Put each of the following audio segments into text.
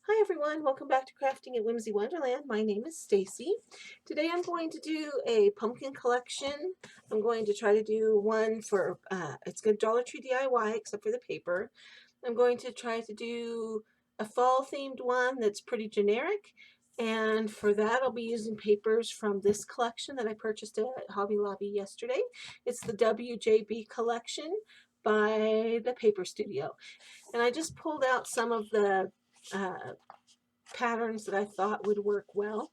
Hi everyone, welcome back to Crafting at Whimsy Wonderland. My name is Stacy. Today I'm going to do a pumpkin collection. I'm going to try to do one for, it's a Dollar Tree DIY except for the paper. I'm going to try to do a fall themed one that's pretty generic. And for that I'll be using papers from this collection that I purchased at Hobby Lobby yesterday. It's the WJB collection by the Paper Studio. And I just pulled out some of the uh, patterns that I thought would work well.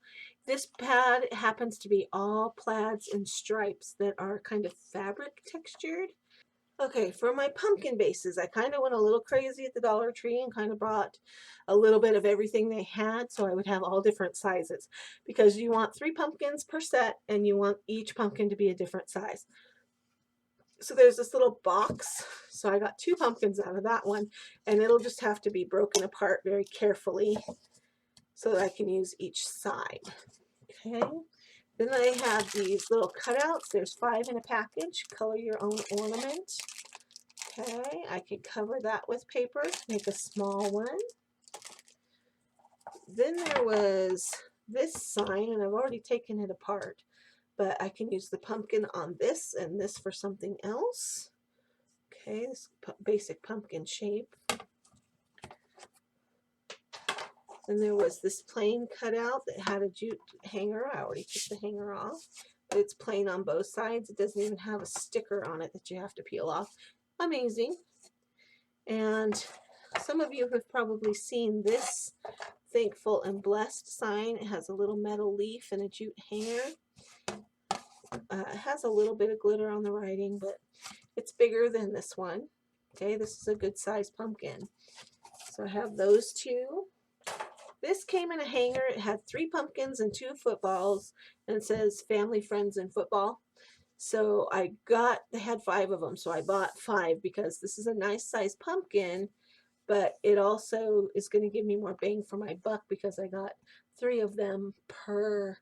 This pad happens to be all plaids and stripes that are kind of fabric textured. Okay, for my pumpkin bases, I kind of went a little crazy at the Dollar Tree and kind of brought a little bit of everything they had so I would have all different sizes because you want 3 pumpkins per set and you want each pumpkin to be a different size. So there's this little box, so I got 2 pumpkins out of that one, and it'll just have to be broken apart very carefully so that I can use each side. Okay, then I have these little cutouts. There's 5 in a package. Color your own ornament. Okay, I could cover that with paper, make a small one. Then there was this sign, and I've already taken it apart, but I can use the pumpkin on this and this for something else. Okay, this basic pumpkin shape. Then there was this plain cutout that had a jute hanger. I already took the hanger off, but it's plain on both sides. It doesn't even have a sticker on it that you have to peel off. Amazing. And some of you have probably seen this Thankful and Blessed sign. It has a little metal leaf and a jute hanger. It has a little bit of glitter on the writing, but it's bigger than this one. Okay, this is a good size pumpkin. So I have those two. This came in a hanger. It had 3 pumpkins and 2 footballs, and it says family, friends, and football. So they had 5 of them, so I bought 5 because this is a nice size pumpkin, but it also is going to give me more bang for my buck because I got 3 of them per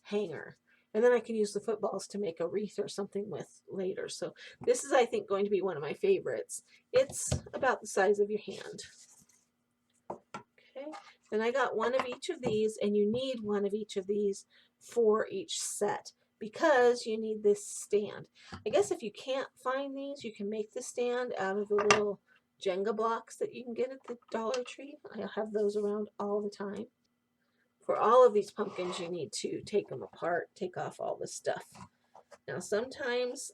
hanger. And then I can use the footballs to make a wreath or something with later. So this is, I think, going to be one of my favorites. It's about the size of your hand. Okay, then I got 1 of each of these, and you need 1 of each of these for each set because you need this stand. I guess if you can't find these, you can make the stand out of the little Jenga blocks that you can get at the Dollar Tree. I have those around all the time. For all of these pumpkins, you need to take them apart, take off all the stuff. Now, sometimes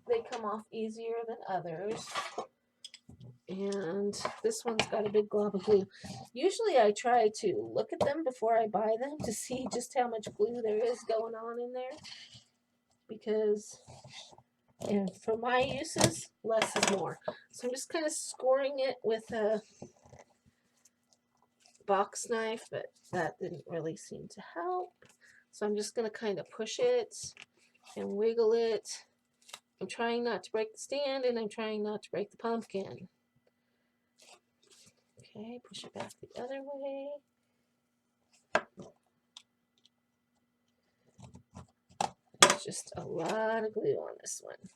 they come off easier than others. And this one's got a big glob of glue. Usually I try to look at them before I buy them to see just how much glue there is going on in there, because for my uses, less is more. So I'm just kind of scoring it with a box knife, but that didn't really seem to help. So I'm just going to kind of push it and wiggle it. I'm trying not to break the stand, and I'm trying not to break the pumpkin. Okay, push it back the other way. There's just a lot of glue on this one.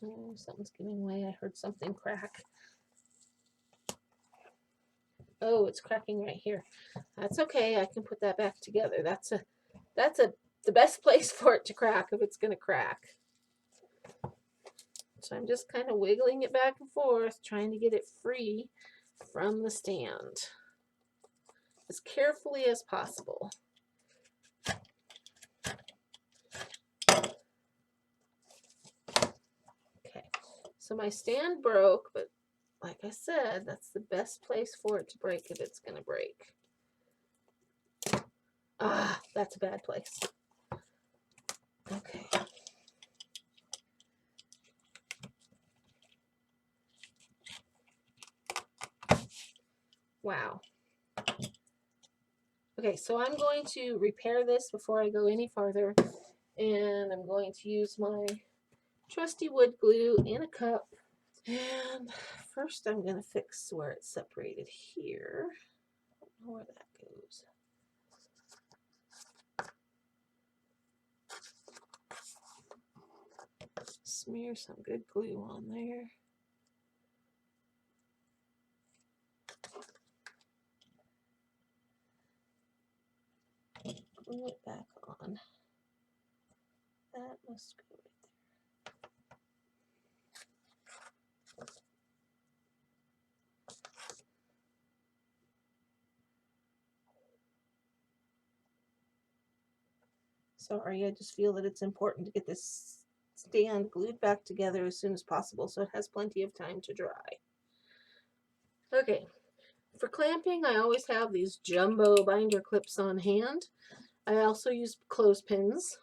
Oh, something's giving way. I heard something crack. Oh, it's cracking right here. That's okay. I can put that back together. That's the best place for it to crack if it's going to crack. So I'm just kind of wiggling it back and forth, trying to get it free from the stand as carefully as possible. Okay, so my stand broke, but like I said, that's the best place for it to break if it's going to break. Ah, that's a bad place. Okay. Wow. Okay, so I'm going to repair this before I go any farther, and I'm going to use my trusty wood glue in a cup. And first I'm going to fix where it's separated here. I don't know where that goes. Smear some good glue on there. glue it back on. That must go right there. Sorry, I just feel that it's important to get this stand glued back together as soon as possible so it has plenty of time to dry. Okay, for clamping, I always have these jumbo binder clips on hand. I also use clothespins,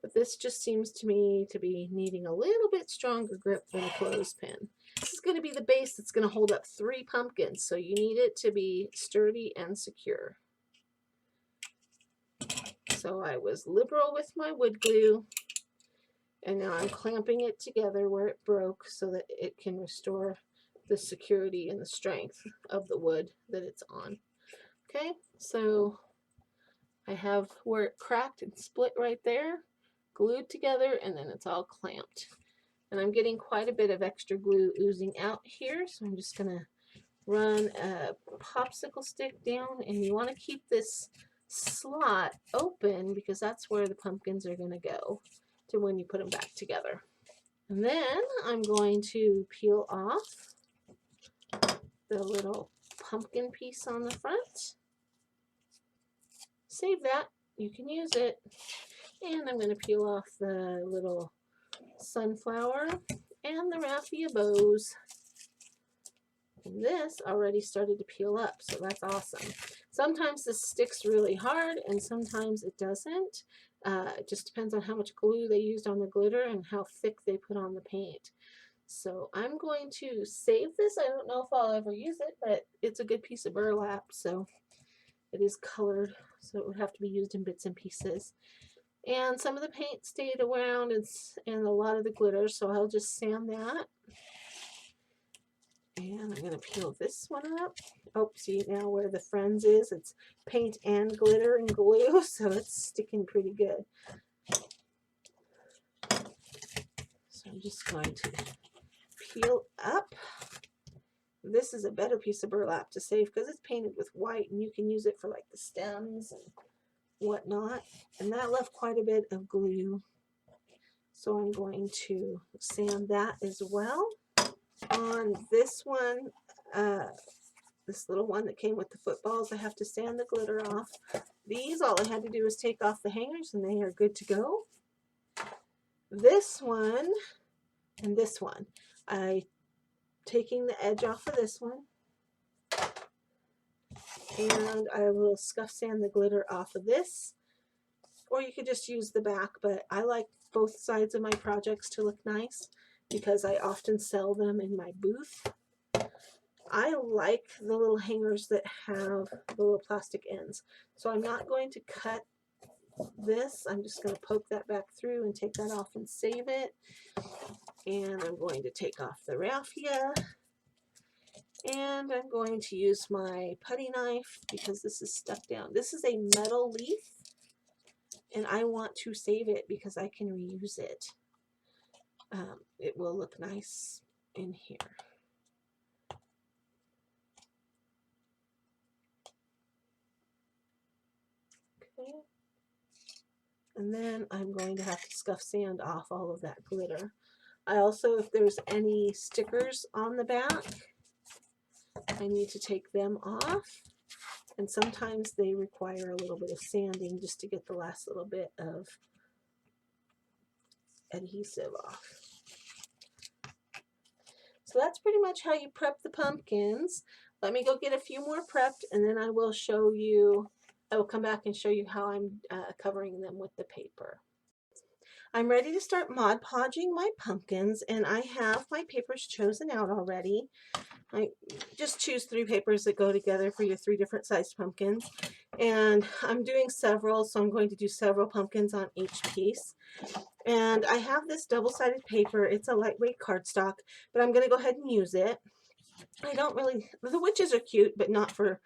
but this just seems to me to be needing a little bit stronger grip than a clothespin. This is going to be the base that's going to hold up 3 pumpkins, so you need it to be sturdy and secure. So I was liberal with my wood glue, and now I'm clamping it together where it broke so that it can restore the security and the strength of the wood that it's on. Okay, so I have where it cracked and split right there, glued together, and then it's all clamped. And I'm getting quite a bit of extra glue oozing out here, so I'm just gonna run a popsicle stick down, and you want to keep this slot open because that's where the pumpkins are going to go to when you put them back together. And then I'm going to peel off the little pumpkin piece on the front. Save that, you can use it. And I'm going to peel off the little sunflower and the raffia bows. And this already started to peel up, so that's awesome. Sometimes this sticks really hard and sometimes it doesn't. It just depends on how much glue they used on the glitter and how thick they put on the paint. So I'm going to save this. I don't know if I'll ever use it, but it's a good piece of burlap, so it is colored, so it would have to be used in bits and pieces. And some of the paint stayed around and a lot of the glitter, so I'll just sand that. And I'm going to peel this one up. Oh, see now where the Friends is, it's paint and glitter and glue, so it's sticking pretty good. So I'm just going to peel up. This is a better piece of burlap to save because it's painted with white and you can use it for like the stems and whatnot. And that left quite a bit of glue. So I'm going to sand that as well. On this one, this little one that came with the footballs, I have to sand the glitter off. These, all I had to do was take off the hangers and they are good to go. This one and this one, taking the edge off of this one, and I will scuff sand the glitter off of this, or you could just use the back, but I like both sides of my projects to look nice because I often sell them in my booth. I like the little hangers that have the little plastic ends, so I'm not going to cut this. I'm just going to poke that back through and take that off and save it. And I'm going to take off the raffia, and I'm going to use my putty knife because this is stuck down. This is a metal leaf and I want to save it because I can reuse it. It will look nice in here. Okay. And then I'm going to have to scuff sand off all of that glitter. I also, if there's any stickers on the back, I need to take them off. And sometimes they require a little bit of sanding just to get the last little bit of adhesive off. So that's pretty much how you prep the pumpkins. Let me go get a few more prepped and then I will show you, I will come back and show you how I'm covering them with the paper. I'm ready to start Mod Podging my pumpkins and I have my papers chosen out already. I just choose 3 papers that go together for your 3 different sized pumpkins. And I'm doing several, so I'm going to do several pumpkins on each piece. And I have this double-sided paper. It's a lightweight cardstock, but I'm going to go ahead and use it. I don't really, the witches are cute, but not for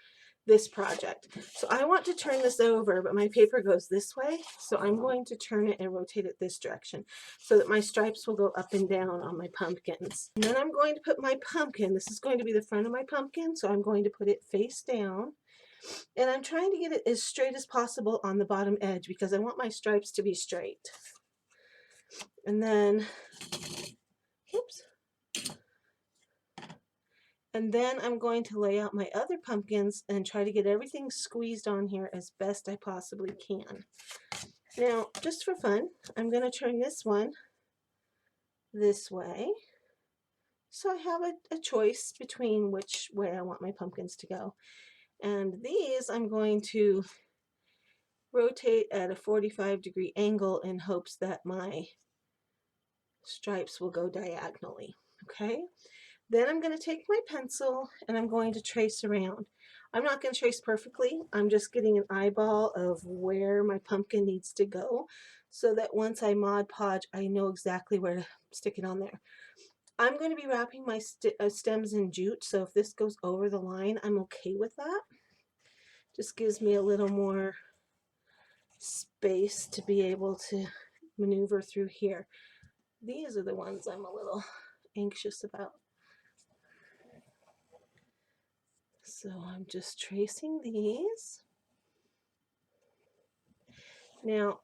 this project. So I want to turn this over, but my paper goes this way. So I'm going to turn it and rotate it this direction so that my stripes will go up and down on my pumpkins. And then I'm going to put my pumpkin, this is going to be the front of my pumpkin, so I'm going to put it face down. And I'm trying to get it as straight as possible on the bottom edge because I want my stripes to be straight. And then, oops. And then I'm going to lay out my other pumpkins and try to get everything squeezed on here as best I possibly can. Now, just for fun, I'm going to turn this one this way. So I have a choice between which way I want my pumpkins to go. And these I'm going to rotate at a 45-degree angle in hopes that my stripes will go diagonally. Okay? Then I'm going to take my pencil and I'm going to trace around. I'm not going to trace perfectly. I'm just getting an eyeball of where my pumpkin needs to go so that once I Mod Podge, I know exactly where to stick it on there. I'm going to be wrapping my stems in jute, so if this goes over the line, I'm okay with that. Just gives me a little more space to be able to maneuver through here. These are the ones I'm a little anxious about. So I'm just tracing these. Now,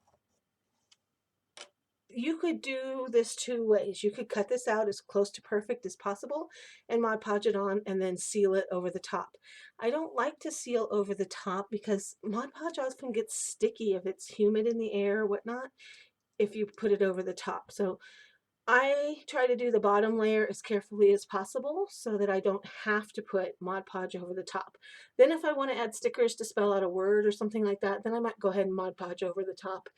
you could do this two ways. You could cut this out as close to perfect as possible and Mod Podge it on and then seal it over the top. I don't like to seal over the top because Mod Podge often gets sticky if it's humid in the air or whatnot if you put it over the top. So I try to do the bottom layer as carefully as possible so that I don't have to put Mod Podge over the top. Then if I want to add stickers to spell out a word or something like that, then I might go ahead and Mod Podge over the top.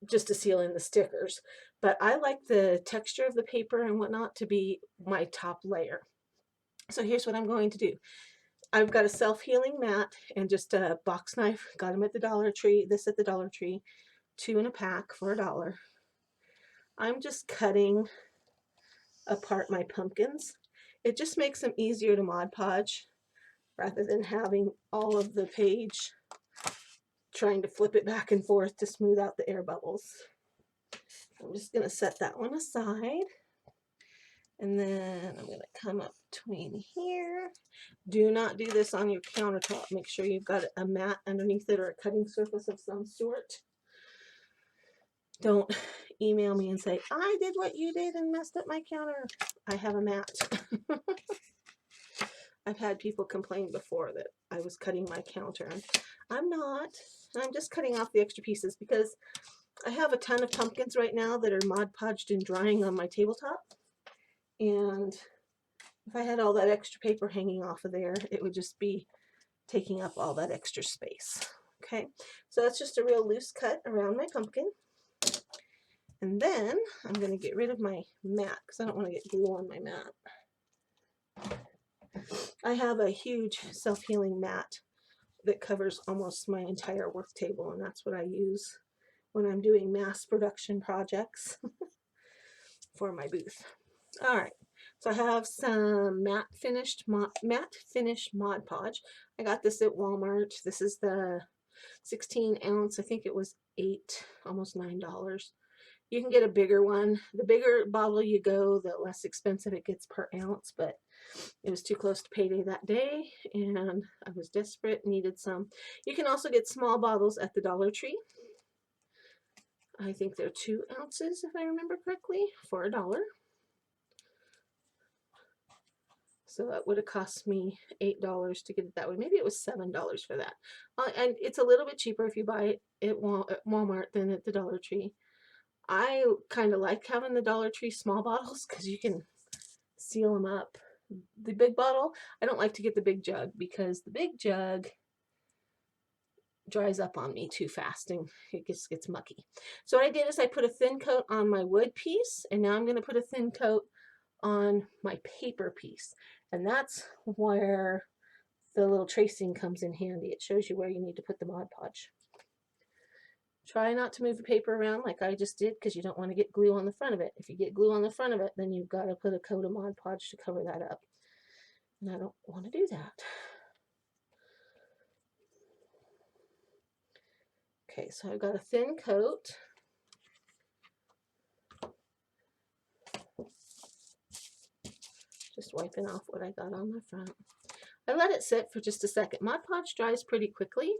Just to seal in the stickers. But I like the texture of the paper and whatnot to be my top layer. So here's what I'm going to do. I've got a self-healing mat and just a box knife. Got them at the Dollar Tree. This at the Dollar Tree. 2 in a pack for $1. I'm just cutting apart my pumpkins. It just makes them easier to Mod Podge rather than having all of the page trying to flip it back and forth to smooth out the air bubbles. I'm just going to set that one aside. And then I'm going to come up between here. Do not do this on your countertop. Make sure you've got a mat underneath it or a cutting surface of some sort. Don't email me and say, I did what you did and messed up my counter. I have a mat. I've had people complain before that I was cutting my counter. I'm not. I'm just cutting off the extra pieces because I have a ton of pumpkins right now that are Mod Podged and drying on my tabletop. And if I had all that extra paper hanging off of there, it would just be taking up all that extra space. Okay, so that's just a real loose cut around my pumpkin. And then I'm going to get rid of my mat because I don't want to get glue on my mat. I have a huge self-healing mat that covers almost my entire work table, and that's what I use when I'm doing mass production projects for my booth. All right, so I have some matte finish Mod Podge. I got this at Walmart. This is the 16 ounce. I think it was almost $9. You can get a bigger one. The bigger bottle you go, the less expensive it gets per ounce, but it was too close to payday that day, and I was desperate, needed some. You can also get small bottles at the Dollar Tree. I think they're 2 ounces, if I remember correctly, for $1. So that would have cost me $8 to get it that way. Maybe it was $7 for that. And it's a little bit cheaper if you buy it at Walmart than at the Dollar Tree. I kind of like having the Dollar Tree small bottles because you can seal them up. The big bottle, I don't like to get the big jug because the big jug dries up on me too fast and it just gets mucky. So what I did is I put a thin coat on my wood piece, and now I'm going to put a thin coat on my paper piece. And that's where the little tracing comes in handy. It shows you where you need to put the Mod Podge. Try not to move the paper around like I just did because you don't want to get glue on the front of it. If you get glue on the front of it, then you've got to put a coat of Mod Podge to cover that up. And I don't want to do that. Okay, so I've got a thin coat. Just wiping off what I got on the front. I let it sit for just a second. Mod Podge dries pretty quickly,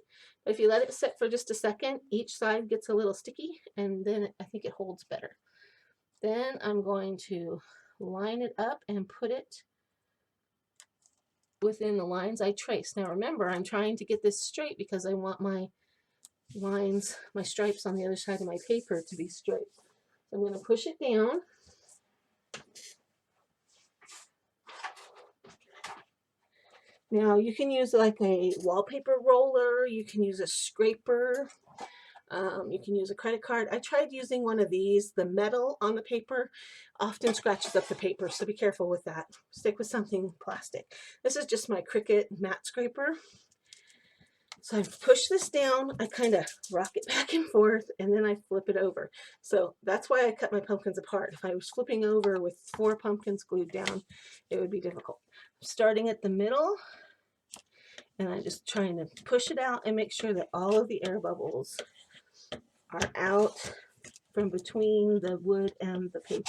but if you let it sit for just a second, each side gets a little sticky, and then I think it holds better. Then I'm going to line it up and put it within the lines I traced. Now remember, I'm trying to get this straight because I want my lines, my stripes on the other side of my paper to be straight. So I'm going to push it down. Now you can use like a wallpaper roller, you can use a scraper, you can use a credit card. I tried using one of these. The metal on the paper often scratches up the paper, so be careful with that. Stick with something plastic. This is just my Cricut mat scraper. So I push this down, I kind of rock it back and forth, and then I flip it over. So that's why I cut my pumpkins apart. If I was flipping over with 4 pumpkins glued down, it would be difficult. Starting at the middle, and I'm just trying to push it out and make sure that all of the air bubbles are out from between the wood and the paper.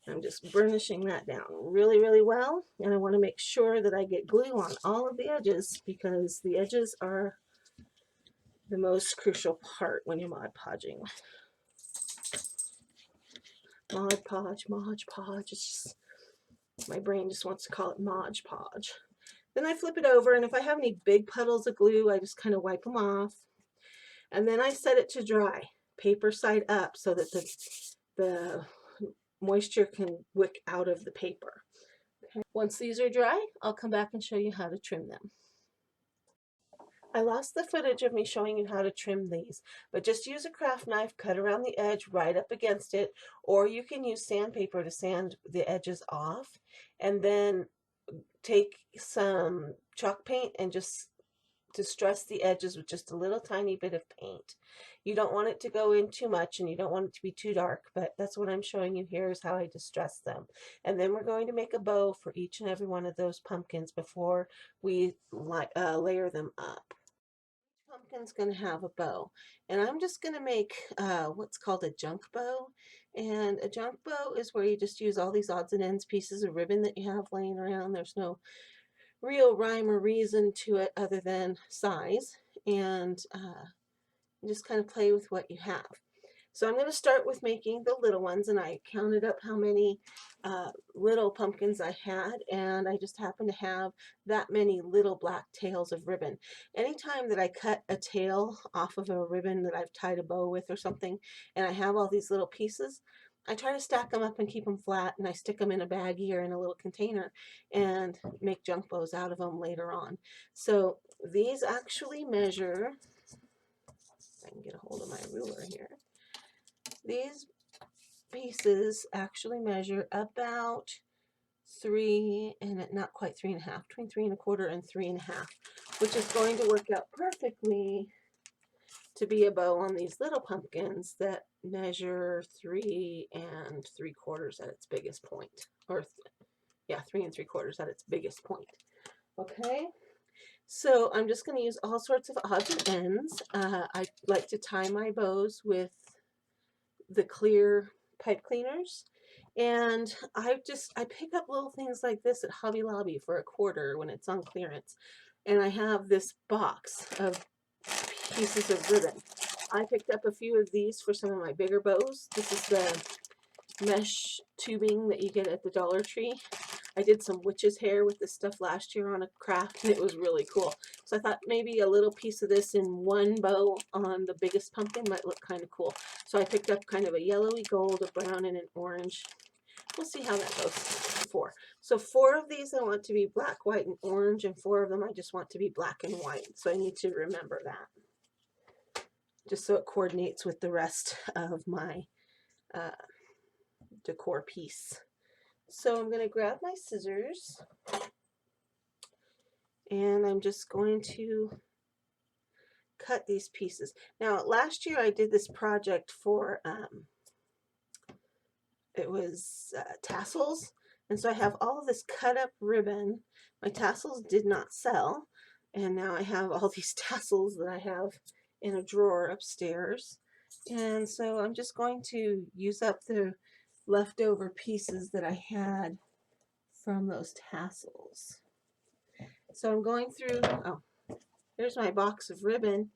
I'm just burnishing that down really, really well, and I want to make sure that I get glue on all of the edges because the edges are the most crucial part when you're Mod Podging. Mod Podge, Mod Podge. It's just, my brain just wants to call it Mod Podge. Then I flip it over, and if I have any big puddles of glue, I just kind of wipe them off. And then I set it to dry, paper side up, so that the moisture can wick out of the paper. Okay. Once these are dry, I'll come back and show you how to trim them. I lost the footage of me showing you how to trim these, but just use a craft knife, cut around the edge right up against it, or you can use sandpaper to sand the edges off, and then take some chalk paint and just distress the edges with just a little tiny bit of paint. You don't want it to go in too much and you don't want it to be too dark, but that's what I'm showing you here is how I distress them. And then we're going to make a bow for each and every one of those pumpkins before we layer them up. Each pumpkin's going to have a bow, and I'm just going to make what's called a junk bow. And a junk bow is where you just use all these odds and ends pieces of ribbon that you have laying around. There's no real rhyme or reason to it other than size, and just kind of play with what you have. So I'm going to start with making the little ones, and I counted up how many little pumpkins I had, and I just happened to have that many little black tails of ribbon. Anytime that I cut a tail off of a ribbon that I've tied a bow with or something, and I have all these little pieces, I try to stack them up and keep them flat, and I stick them in a baggie or in a little container and make junk bows out of them later on. So these actually measure, if I can get a hold of my ruler here, these pieces actually measure about 3 and not quite 3.5, between 3 1/4 and 3.5, which is going to work out perfectly to be a bow on these little pumpkins that measure 3 3/4 at its biggest point, or yeah, 3 3/4 at its biggest point. Okay, so I'm just going to use all sorts of odds and ends. I like to tie my bows with the clear pipe cleaners, and I pick up little things like this at Hobby Lobby for $1 when it's on clearance, and I have this box of pieces of ribbon. I picked up a few of these for some of my bigger bows. This is the mesh tubing that you get at the Dollar Tree. I did some witch's hair with this stuff last year on a craft, and it was really cool. So I thought maybe a little piece of this in one bow on the biggest pumpkin might look kind of cool. So I picked up kind of a yellowy gold, a brown, and an orange. We'll see how that goes. 4. So 4 of these I want to be black, white, and orange, and 4 of them I just want to be black and white. So I need to remember that, just so it coordinates with the rest of my decor piece. So I'm going to grab my scissors, and I'm just going to cut these pieces. Now last year I did this project for it was tassels, and so I have all of this cut up ribbon. My tassels did not sell, and now I have all these tassels that I have in a drawer upstairs, and so I'm just going to use up the leftover pieces that I had from those tassels. So I'm going through, oh, here's my box of ribbon,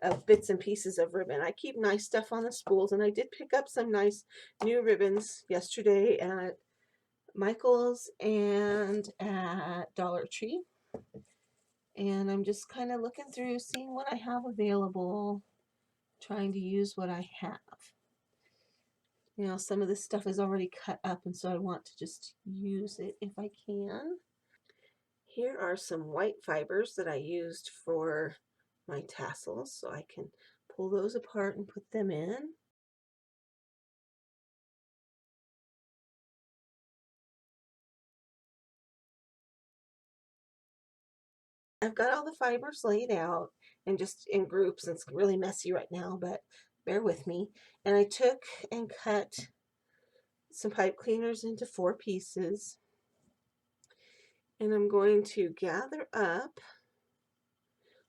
of bits and pieces of ribbon. I keep nice stuff on the spools, and I did pick up some nice new ribbons yesterday at Michael's and at Dollar Tree. And I'm just kind of looking through, seeing what I have available, trying to use what I have. You know, some of this stuff is already cut up, and so I want to just use it if I can. Here are some white fibers that I used for my tassels, so I can pull those apart and put them in. I've got all the fibers laid out and just in groups. It's really messy right now, but bear with me. And I took and cut some pipe cleaners into 4 pieces. And I'm going to gather up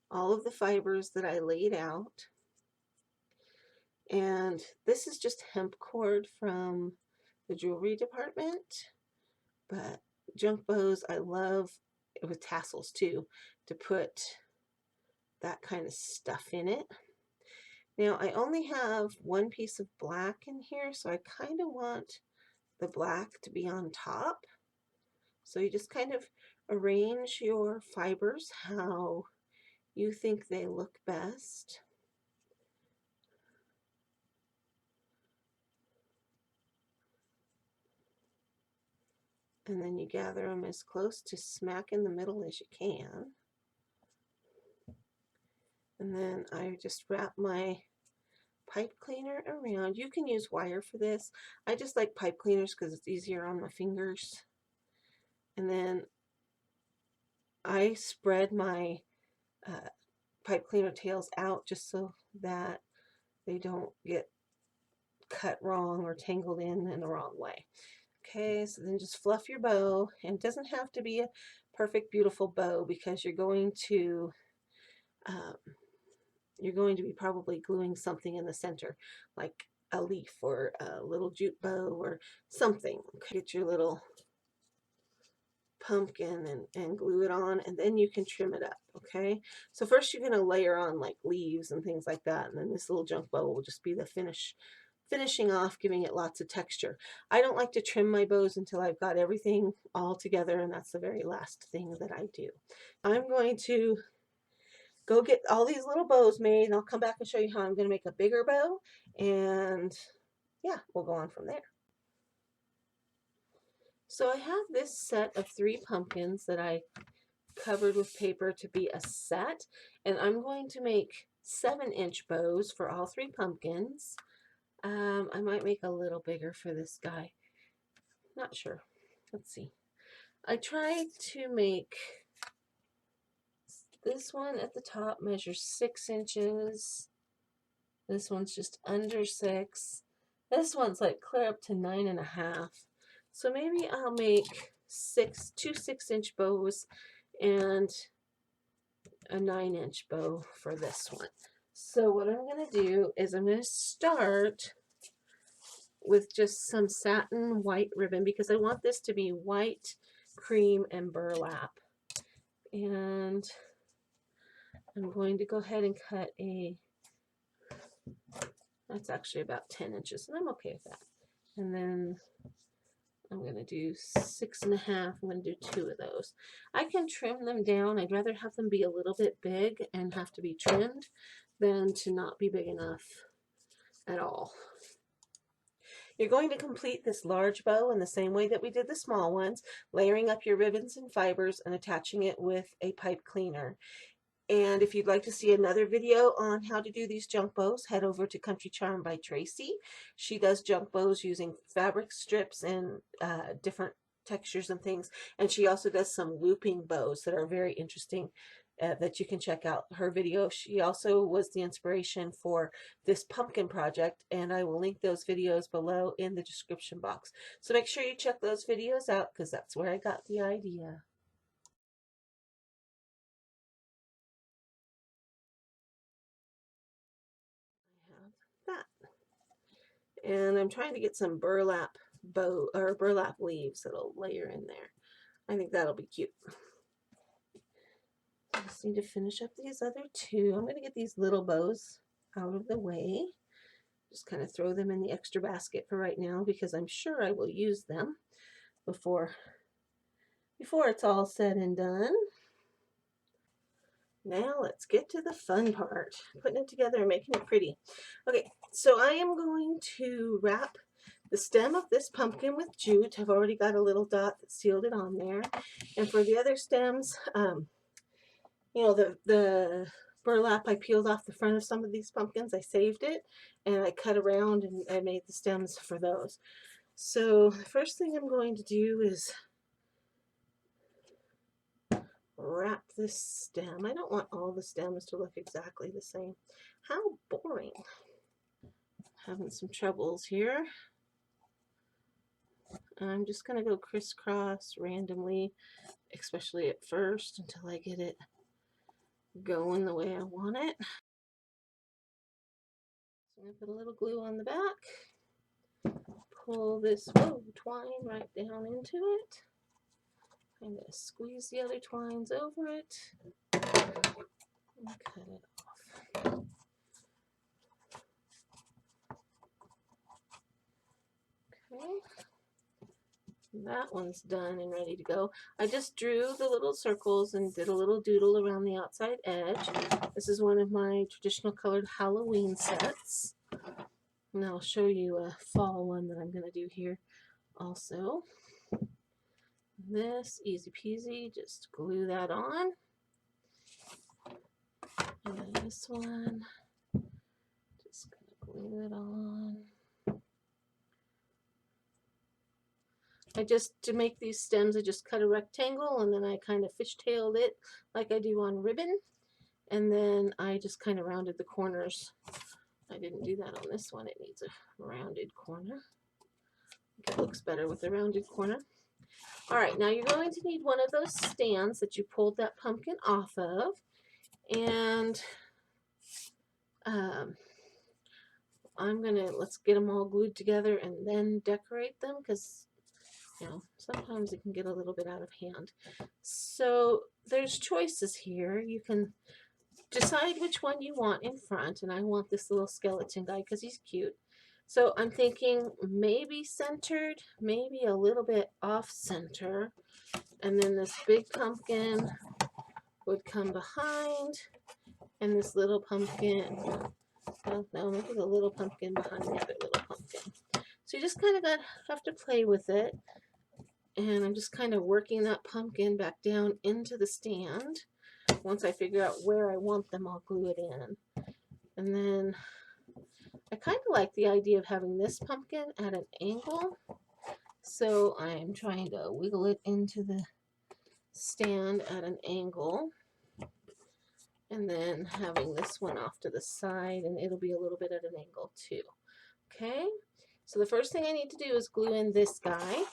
all of the fibers that I laid out. And this is just hemp cord from the jewelry department, but junk bows I love, with tassels too, to put that kind of stuff in it. Now I only have 1 piece of black in here, so I kind of want the black to be on top. So you just kind of arrange your fibers how you think they look best. And then you gather them as close to smack in the middle as you can. And then I just wrap my pipe cleaner around. You can use wire for this. I just like pipe cleaners because it's easier on my fingers. And then I spread my pipe cleaner tails out just so that they don't get cut wrong or tangled in the wrong way. Okay, so then just fluff your bow, and it doesn't have to be a perfect, beautiful bow because you're going to be probably gluing something in the center, like a leaf or a little jute bow or something. Okay, get your little pumpkin and glue it on, and then you can trim it up. Okay, so first you're going to layer on like leaves and things like that, and then this little junk bow will just be the finishing off, giving it lots of texture. I don't like to trim my bows until I've got everything all together, and that's the very last thing that I do. I'm going to go get all these little bows made, and I'll come back and show you how I'm going to make a bigger bow, and yeah, we'll go on from there. So I have this set of 3 pumpkins that I covered with paper to be a set, and I'm going to make 7-inch bows for all 3 pumpkins. I might make a little bigger for this guy. Not sure. Let's see. I tried to make this one at the top measures 6 inches. This one's just under 6. This one's like clear up to 9.5. So maybe I'll make 2 6-inch bows and a 9-inch bow for this one. So what I'm going to do is I'm going to start with just some satin white ribbon because I want this to be white, cream, and burlap. And I'm going to go ahead and cut that's actually about 10 inches, and I'm okay with that. And then I'm going to do 6.5. I'm going to do 2 of those. I can trim them down. I'd rather have them be a little bit big and have to be trimmed than to not be big enough at all. You're going to complete this large bow in the same way that we did the small ones, layering up your ribbons and fibers and attaching it with a pipe cleaner. And if you'd like to see another video on how to do these junk bows, head over to Country Charm by Tracy. She does junk bows using fabric strips and different textures and things. And she also does some looping bows that are very interesting that you can check out her video. She also was the inspiration for this pumpkin project, and I will link those videos below in the description box. So make sure you check those videos out because that's where I got the idea. And I'm trying to get some burlap bow or burlap leaves that'll layer in there. I think that'll be cute. I just need to finish up these other two. I'm going to get these little bows out of the way. Just kind of throw them in the extra basket for right now because I'm sure I will use them before it's all said and done. Now let's get to the fun part, putting it together and making it pretty. Okay, so I am going to wrap the stem of this pumpkin with jute. I've already got a little dot that sealed it on there. And for the other stems, you know, the burlap, I peeled off the front of some of these pumpkins. I saved it and I cut around and I made the stems for those. So the first thing I'm going to do is wrap this stem. I don't want all the stems to look exactly the same. How boring. Having some troubles here. I'm just going to go crisscross randomly, especially at first, until I get it going the way I want it. So I'm going to put a little glue on the back. Pull this twine right down into it. I'm going to squeeze the other twines over it and cut it off. Okay, that one's done and ready to go. I just drew the little circles and did a little doodle around the outside edge. This is one of my traditional colored Halloween sets. And I'll show you a fall one that I'm going to do here also. This, easy peasy, just glue that on. And then this one, just going to glue it on. To make these stems, I just cut a rectangle and then I kind of fishtailed it like I do on ribbon. And then I just kind of rounded the corners. I didn't do that on this one. It needs a rounded corner. I think it looks better with a rounded corner. All right, now you're going to need one of those stands that you pulled that pumpkin off of. And let's get them all glued together and then decorate them because, you know, sometimes it can get a little bit out of hand. So there's choices here. You can decide which one you want in front, and I want this little skeleton guy because he's cute. So I'm thinking maybe centered, maybe a little bit off center, and then this big pumpkin would come behind, and this little pumpkin, well, no, maybe the little pumpkin behind the other little pumpkin. So you just kind of have to play with it, and I'm just kind of working that pumpkin back down into the stand. Once I figure out where I want them, I'll glue it in. And then I kind of like the idea of having this pumpkin at an angle. So I'm trying to wiggle it into the stand at an angle. And then having this one off to the side, and it'll be a little bit at an angle too. Okay, so the first thing I need to do is glue in this guy.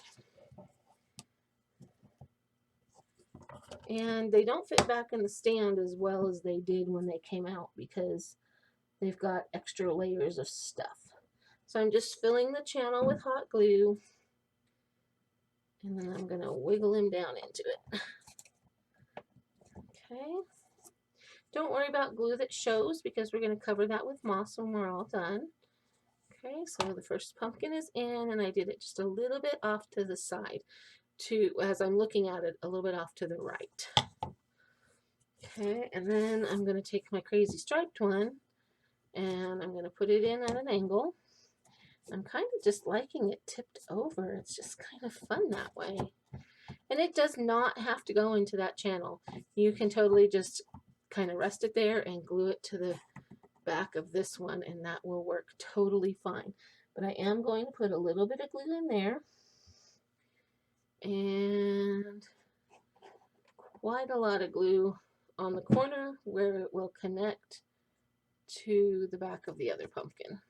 And they don't fit back in the stand as well as they did when they came out because they've got extra layers of stuff. So I'm just filling the channel with hot glue. And then I'm going to wiggle him down into it. Okay. Don't worry about glue that shows because we're going to cover that with moss when we're all done. Okay, so the first pumpkin is in, and I did it just a little bit off to the side. As I'm looking at it, a little bit off to the right. Okay, and then I'm going to take my crazy striped one and I'm going to put it in at an angle. I'm kind of just liking it tipped over. It's just kind of fun that way. And it does not have to go into that channel. You can totally just kind of rest it there and glue it to the back of this one, and that will work totally fine. But I am going to put a little bit of glue in there. And quite a lot of glue on the corner where it will connect to the back of the other pumpkin.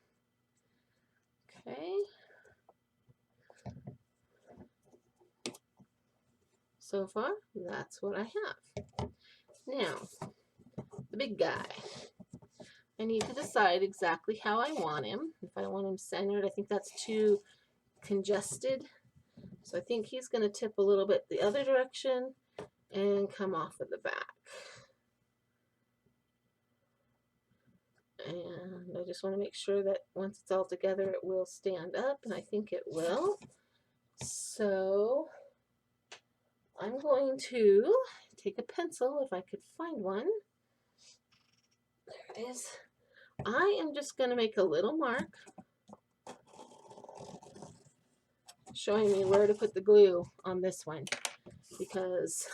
Okay. So far, that's what I have. Now, the big guy. I need to decide exactly how I want him. If I want him centered, I think that's too congested. So I think he's going to tip a little bit the other direction and come off of the back. And I just want to make sure that once it's all together, it will stand up, and I think it will. So I'm going to take a pencil, if I could find one. There it is. I am just going to make a little mark showing me where to put the glue on this one, because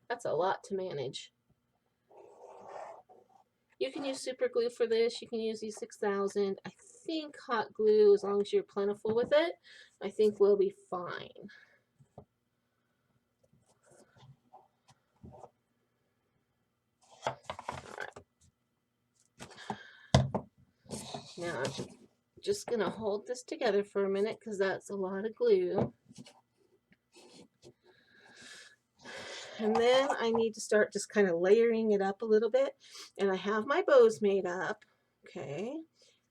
that's a lot to manage. You can use super glue for this. You can use E6000. I think hot glue, as long as you're plentiful with it, I think we'll be fine. Now I'm just going to hold this together for a minute because that's a lot of glue. And then I need to start just kind of layering it up a little bit. And I have my bows made up, okay,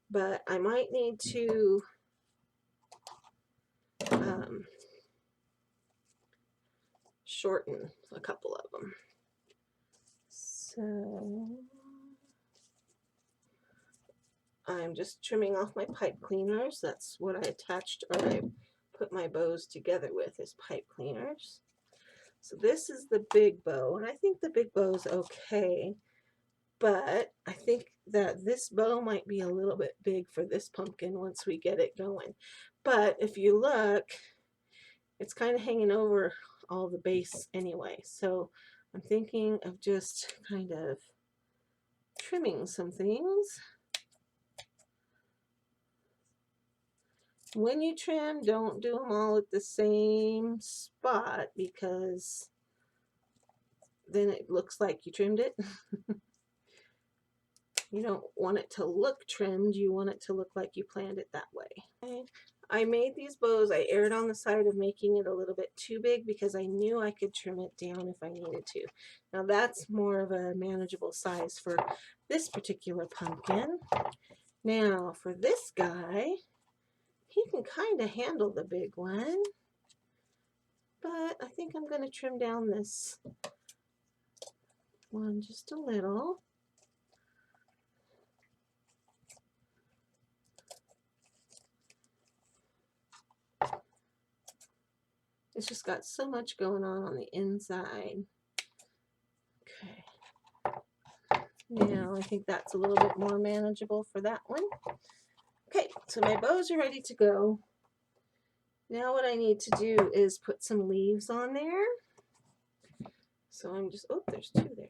but I might need to shorten a couple of them. So I'm just trimming off my pipe cleaners. That's what I attached, or I put my bows together with, is pipe cleaners. So this is the big bow, and I think the big bow is okay, but I think that this bow might be a little bit big for this pumpkin once we get it going. But if you look, it's kind of hanging over all the base anyway. So I'm thinking of just kind of trimming some things. When you trim, don't do them all at the same spot, because then it looks like you trimmed it. You don't want it to look trimmed, you want it to look like you planned it that way. Okay. I made these bows, I erred on the side of making it a little bit too big because I knew I could trim it down if I needed to. Now that's more of a manageable size for this particular pumpkin. Now for this guy, he can kind of handle the big one, but I think I'm going to trim down this one just a little. It's just got so much going on the inside. Okay. Now I think that's a little bit more manageable for that one. Okay, so my bows are ready to go. Now what I need to do is put some leaves on there. So I'm just, oh, there's two there.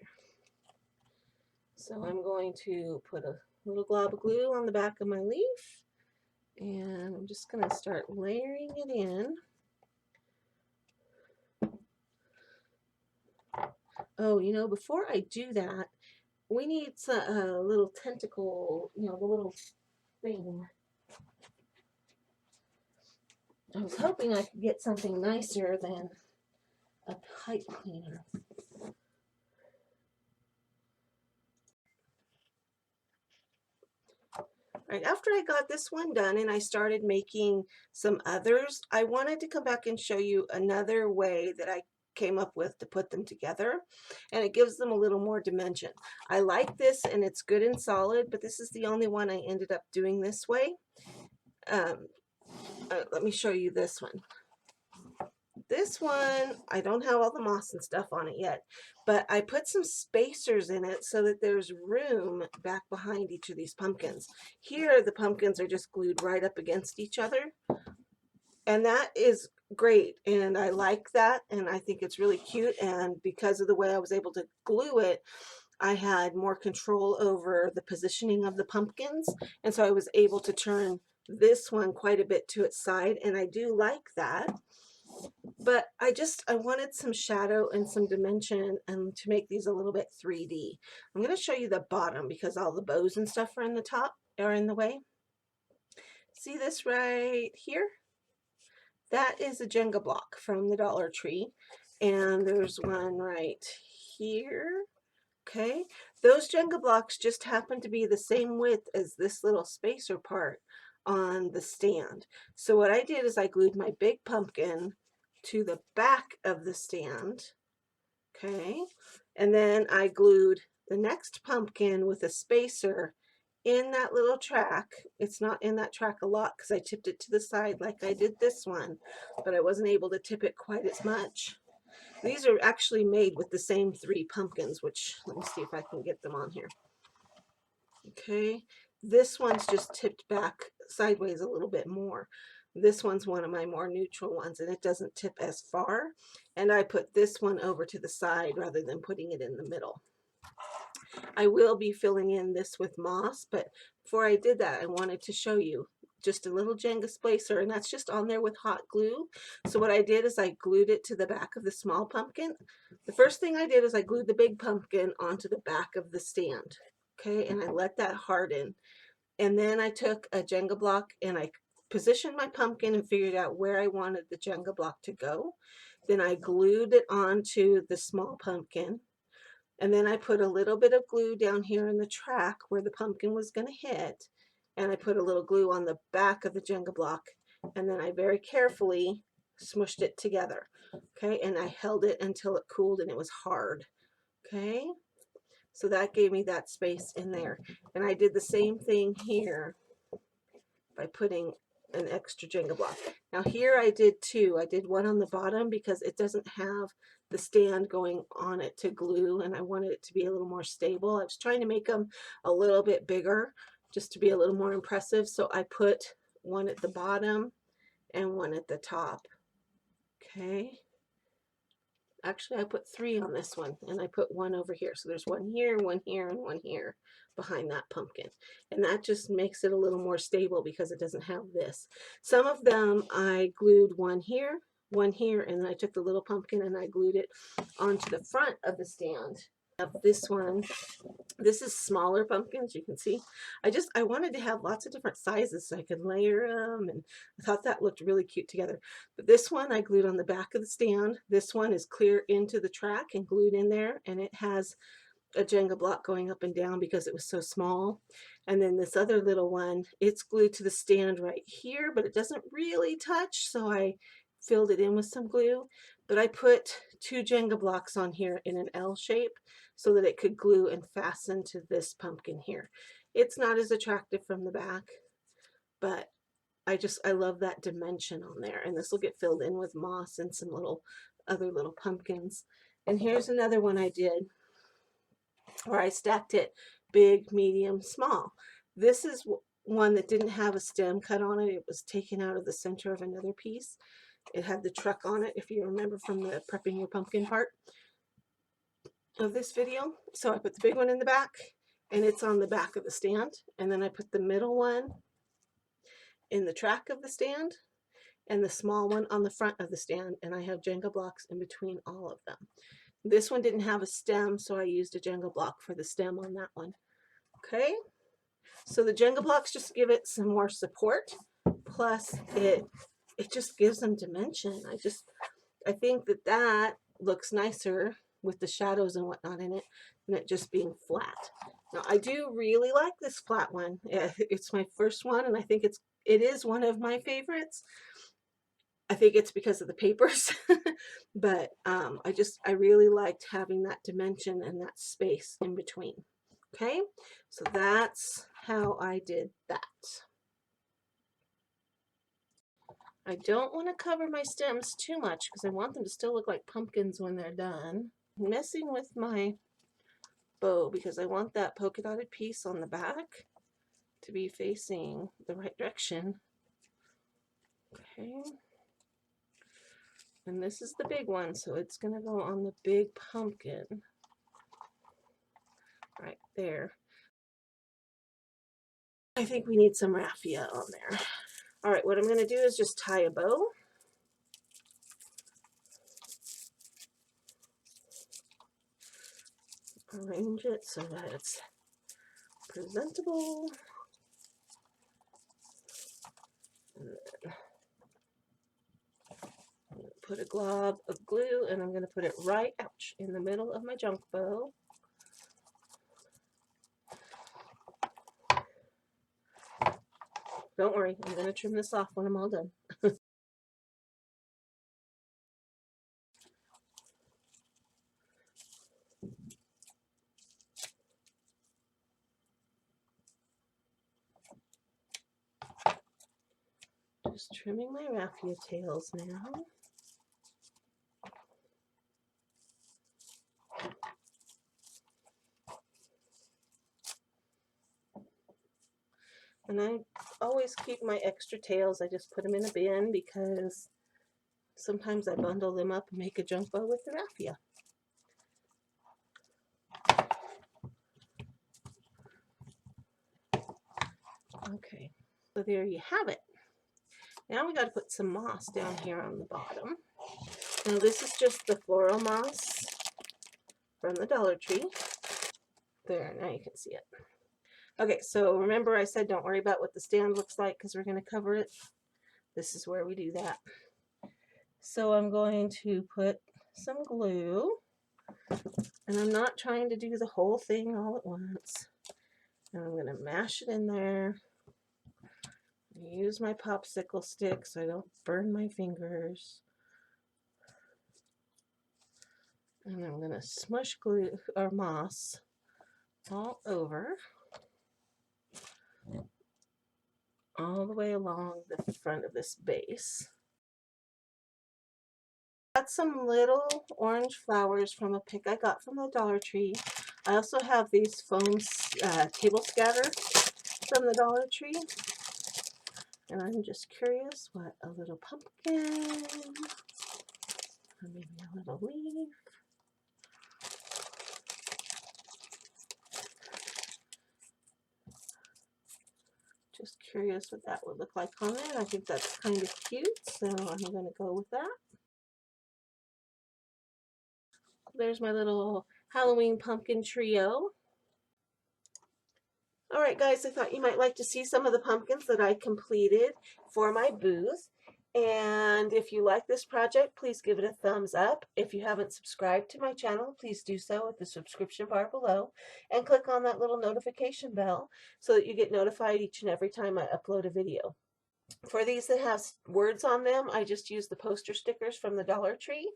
So I'm going to put a little glob of glue on the back of my leaf, and I'm just going to start layering it in. Oh, you know, before I do that, we need a little tentacle, you know, the little thing. I was hoping I could get something nicer than a pipe cleaner. Right, after I got this one done and I started making some others, I wanted to come back and show you another way that I came up with to put them together, and it gives them a little more dimension. I like this and it's good and solid, but this is the only one I ended up doing this way. Let me show you this one. This one, I don't have all the moss and stuff on it yet, but I put some spacers in it so that there's room back behind each of these pumpkins. Here, the pumpkins are just glued right up against each other, and that is great, and I like that, and I think it's really cute, and because of the way I was able to glue it, I had more control over the positioning of the pumpkins, and so I was able to turn this one quite a bit to its side, and I do like that. But I wanted some shadow and some dimension, and to make these a little bit 3D. I'm going to show you the bottom because all the bows and stuff are in the top, are in the way. See this right here? That is a Jenga block from the Dollar Tree, and there's one right here. Okay, those Jenga blocks just happen to be the same width as this little spacer part on the stand. So what I did is I glued my big pumpkin to the back of the stand. Okay, and then I glued the next pumpkin with a spacer in that little track. It's not in that track a lot because I tipped it to the side like I did this one, but I wasn't able to tip it quite as much. These are actually made with the same 3 pumpkins, which let me see if I can get them on here. Okay, this one's just tipped back sideways a little bit more. This one's one of my more neutral ones, and it doesn't tip as far. And I put this one over to the side rather than putting it in the middle. I will be filling in this with moss, but before I did that, I wanted to show you just a little Jenga splacer, and that's just on there with hot glue. So what I did is I glued it to the back of the small pumpkin. The first thing I did is I glued the big pumpkin onto the back of the stand. Okay, and I let that harden. And then I took a Jenga block and I positioned my pumpkin and figured out where I wanted the Jenga block to go. Then I glued it onto the small pumpkin. And then I put a little bit of glue down here in the track where the pumpkin was going to hit. And I put a little glue on the back of the Jenga block. And then I very carefully smushed it together. Okay, and I held it until it cooled and it was hard. Okay, so that gave me that space in there. And I did the same thing here by putting an extra Jenga block. Now here I did 2. I did one on the bottom because it doesn't have the stand going on it to glue, and I wanted it to be a little more stable. I was trying to make them a little bit bigger just to be a little more impressive, so I put one at the bottom and one at the top. Okay. Actually, I put 3 on this one, and I put one over here. So there's one here, one here, and one here behind that pumpkin. And that just makes it a little more stable because it doesn't have this. Some of them I glued one here, and then I took the little pumpkin and I glued it onto the front of the stand. This one, this is smaller pumpkins, you can see. I wanted to have lots of different sizes so I could layer them, and I thought that looked really cute together. But this one I glued on the back of the stand. This one is clear into the track and glued in there, and it has a Jenga block going up and down because it was so small. And then this other little one, it's glued to the stand right here, but it doesn't really touch, so I filled it in with some glue. But I put 2 Jenga blocks on here in an L shape so that it could glue and fasten to this pumpkin here. It's not as attractive from the back, but I love that dimension on there. And this will get filled in with moss and some other little pumpkins. And here's another one I did where I stacked it big, medium, small. This is one that didn't have a stem cut on it. It was taken out of the center of another piece. It had the truck on it, if you remember from the prepping your pumpkin part of this video. So I put the big one in the back, and it's on the back of the stand. And then I put the middle one in the track of the stand and the small one on the front of the stand. And I have Jenga blocks in between all of them. This one didn't have a stem, so I used a Jenga block for the stem on that one. Okay, so the Jenga blocks just give it some more support. Plus it just gives them dimension. I think that looks nicer with the shadows and whatnot in it than it just being flat. Now I do really like this flat one. It's my first one, and I think it is one of my favorites. I think it's because of the papers, but I really liked having that dimension and that space in between. Okay, so that's how I did that. I don't want to cover my stems too much because I want them to still look like pumpkins when they're done. I'm messing with my bow because I want that polka dotted piece on the back to be facing the right direction. Okay. And this is the big one, so it's going to go on the big pumpkin right there. I think we need some raffia on there. All right, what I'm going to do is just tie a bow. Arrange it so that it's presentable. And then I'm going to put a glob of glue, and I'm going to put it right, ouch, in the middle of my junk bow. Don't worry, I'm going to trim this off when I'm all done. just trimming my raffia tails now. And I always keep my extra tails. I just put them in a bin because sometimes I bundle them up and make a junk bow with the raffia. Okay, so there you have it. Now we got to put some moss down here on the bottom. Now this is just the floral moss from the Dollar Tree. There, now you can see it. Okay, so remember I said don't worry about what the stand looks like because we're going to cover it. This is where we do that. So I'm going to put some glue, and I'm not trying to do the whole thing all at once. And I'm going to mash it in there. Use my popsicle stick so I don't burn my fingers. And I'm going to smush glue or moss all over, all the way along the front of this base. Got some little orange flowers from a pick I got from the Dollar Tree. I also have these foam table scatter from the Dollar Tree. And I'm just curious what a little pumpkin, or maybe a little leaf. Just curious what that would look like on there. I think that's kind of cute, so I'm going to go with that. There's my little Halloween pumpkin trio. Alright guys, I thought you might like to see some of the pumpkins that I completed for my booth. And if you like this project, please give it a thumbs up. If you haven't subscribed to my channel, please do so at the subscription bar below. And click on that little notification bell so that you get notified each and every time I upload a video. For these that have words on them, I just use the poster stickers from the Dollar Tree.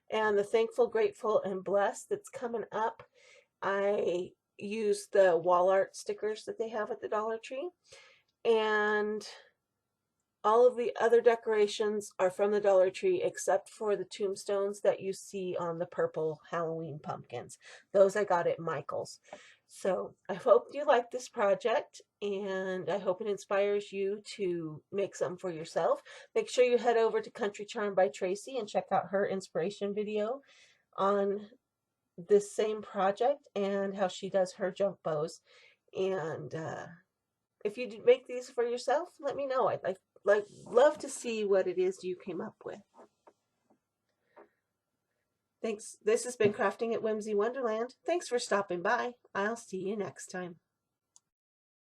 And the Thankful, Grateful, and Blessed that's coming up, I use the wall art stickers that they have at the Dollar Tree. And all of the other decorations are from the Dollar Tree except for the tombstones that you see on the purple Halloween pumpkins. Those I got at Michael's. So I hope you like this project, and I hope it inspires you to make something for yourself. Make sure you head over to Country Charm by Tracy and check out her inspiration video on this same project and how she does her junk bows. And if you make these for yourself, let me know. I'd love to see what it is you came up with. Thanks. This has been Crafting at Whimsy Wonderland. Thanks for stopping by. I'll see you next time.